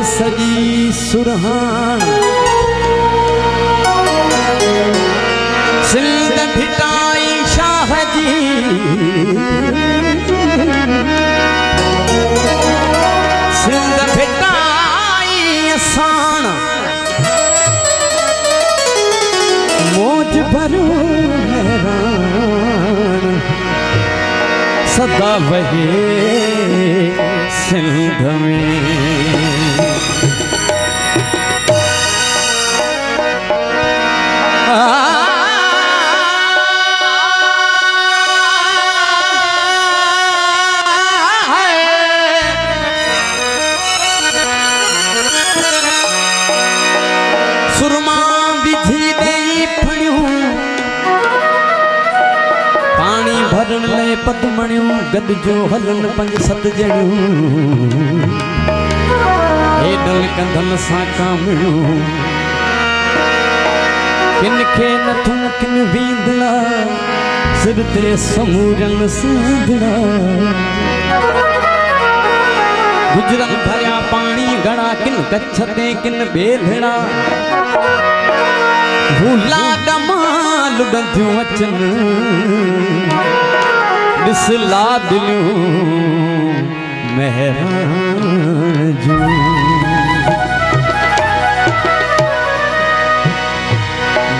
सजी सुरहान सिंध भिटाई शाह जी सिंध भिटाई असान मौज भरो हैरान सदा वही सिंध में सुरमा विधि दे फणियूं पानी भरण ले पदमणियूं गद जो हलन पंज सत जणियूं हेडल कंधन सा कामणियूं किन खे नथुन किन वींदड़ा सिर ते समूरन सींदड़ा गुजरन भरिया पानी घड़ा किन कच्छ ते किन बेलड़ा भूला डमाल डंधियूं अचन ॾिसला दिलियूं महरान जूं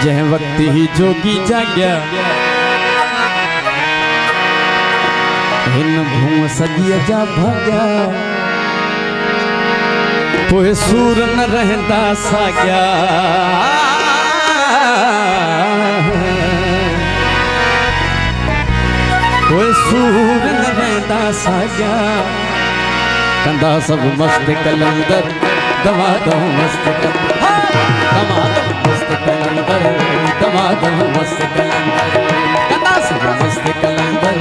जै वक्त ही जोगी जाग्या हिन भूं सॼीअ जा भाग्या पोइ सूर न रहंदा साग्या पोइ सूर न रहंदा साग्या कंदा सब मस्त कलंदर दवा दो मस्त कलंदर मस्त कलंदर दवा दो मस्त कलंदर कंदा सब मस्त कलंदर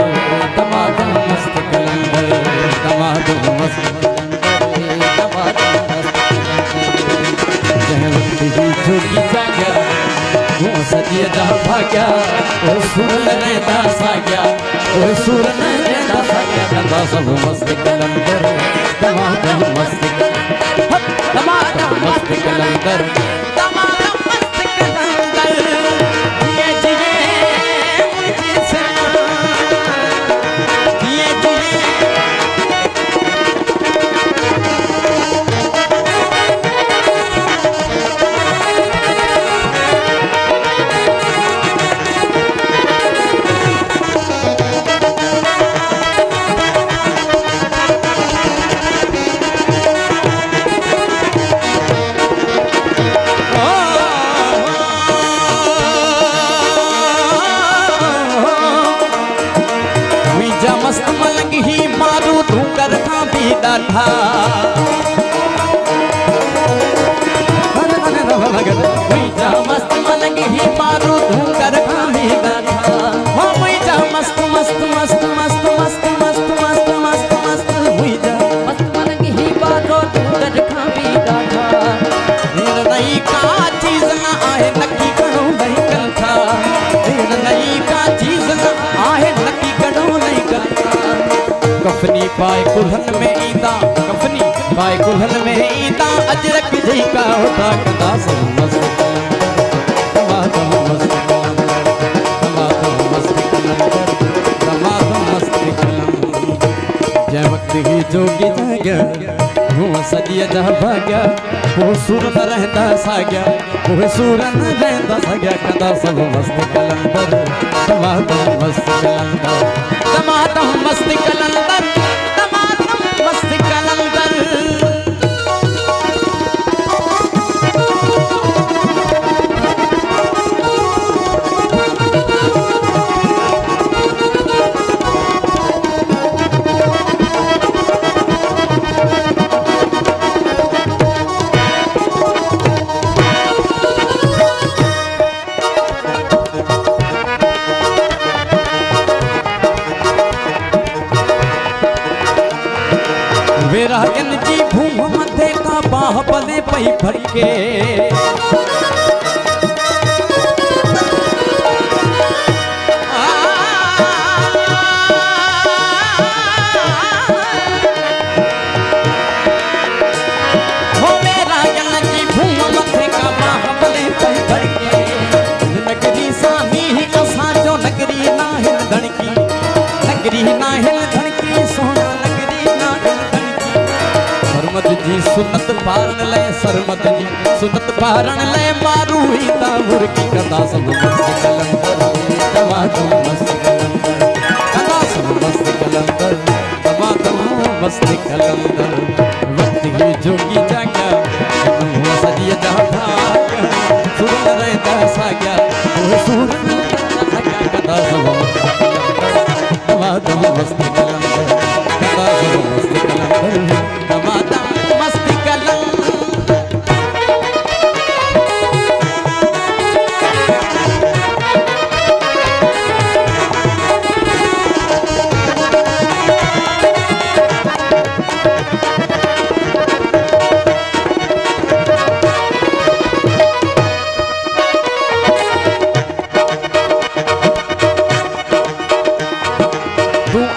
दवा दो मस्त कलंदर दवा दो मस्त जोगी जाग्या वो सजिया जा भाग्या ओ सुर न रहंदा साग्या ओ सुर न रहंदा साग्या कंदा सब मस्त कलंदर दवा दो मस्त दवा दो मस्त कलंदर दवा दो मस्त कलंदर ये जिए मुझे सना ये जिए डाठा मुझा मस्त मलंग ही मारो धूकर खामी डाठा हो मुझा मस्त मस्त मस्त मस्त मस्त मस्त मस्त मस्त मस्त मुझा मस्त मलंग ही मारो धूकर खामी डाठा निर्णय का चीज ना आहे नक्की करो नहीं करता निर्णय का चीज ना आहे नक्की करो नहीं करता कफनी पाए कुल्हन में ईंदा कफनी पाए कुल्हन में ईंदा अजरक जी का होता कदा सब मस्त तमाम मस्त तमाम मस्त तमाम मस्त जय वक्त ही जोगी जाग्या वो सजिया जा भाग्या वो सुर न रहता साग्या वो सुर न रहता साग्या कदा सब मस्त कलंदर तमाम मस्त कलंदर तमाम मस्त कलंदर तमाम मस्त कलंदर वेरागन जी भूम मथे का बाह बले पई भटके जी सुनत पारण ले सरमत जी सुनत पारण ले मारू ही ता मुर्गी कदा सब मस्त कलंदर तमाम मस्त कलंदर कदा सब मस्त कलंदर तमाम मस्त कलंदर वक्त ही जोगी जाग्या वो सजिया जा भाग्या सुर रहता साग्या वो सुर रहता साग्या कदा सब तमाम मस्त कलंदर कदा सब मस्त कलंदर तमाम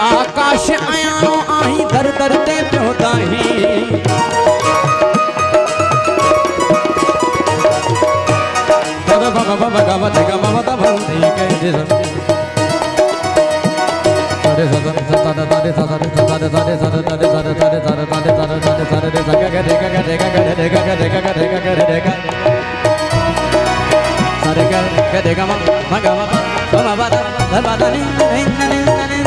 आकाश आया आई दर दर ते प्योदाही बाबा बाबा बाबा गावा देगा बाबा दा भंदी के जे सारे सारे सारे सारे सारे सारे सारे सारे सारे सारे सारे सारे सारे सारे सारे रे जगा के देगा के देगा के देगा के देगा के देगा के देगा सारे के देगा मा गावा बाबा बाबा बाबा नी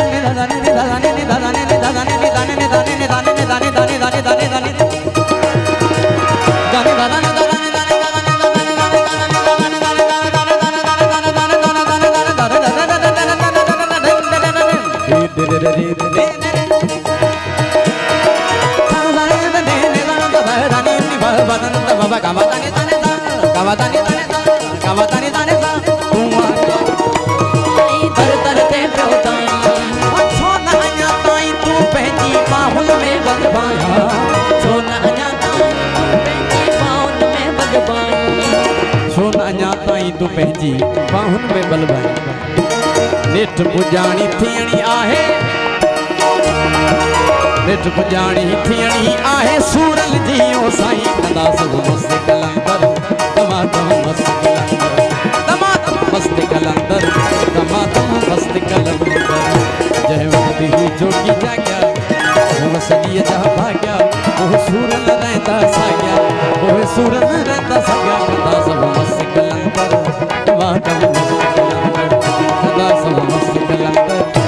तू पंहिंजी बाहुन में बलबाई नेठ पुजाणी थियणी आहे नेठ पुजाणी थियणी आहे सूरल जी ओ साईं कदा सब मस्त कलंदर तमाम मस्त कलंदर तमाम मस्त कलंदर तमाम मस्त कलंदर जय वक्त ही जोगी जाग्या वो सजिया जा भाग्या वो सूरल रहता साग्या वो सूरल रहता साग्या कदा सब मस्त कलंदर तमाम मस्त कलंदर कदा सब मस्त कलंदर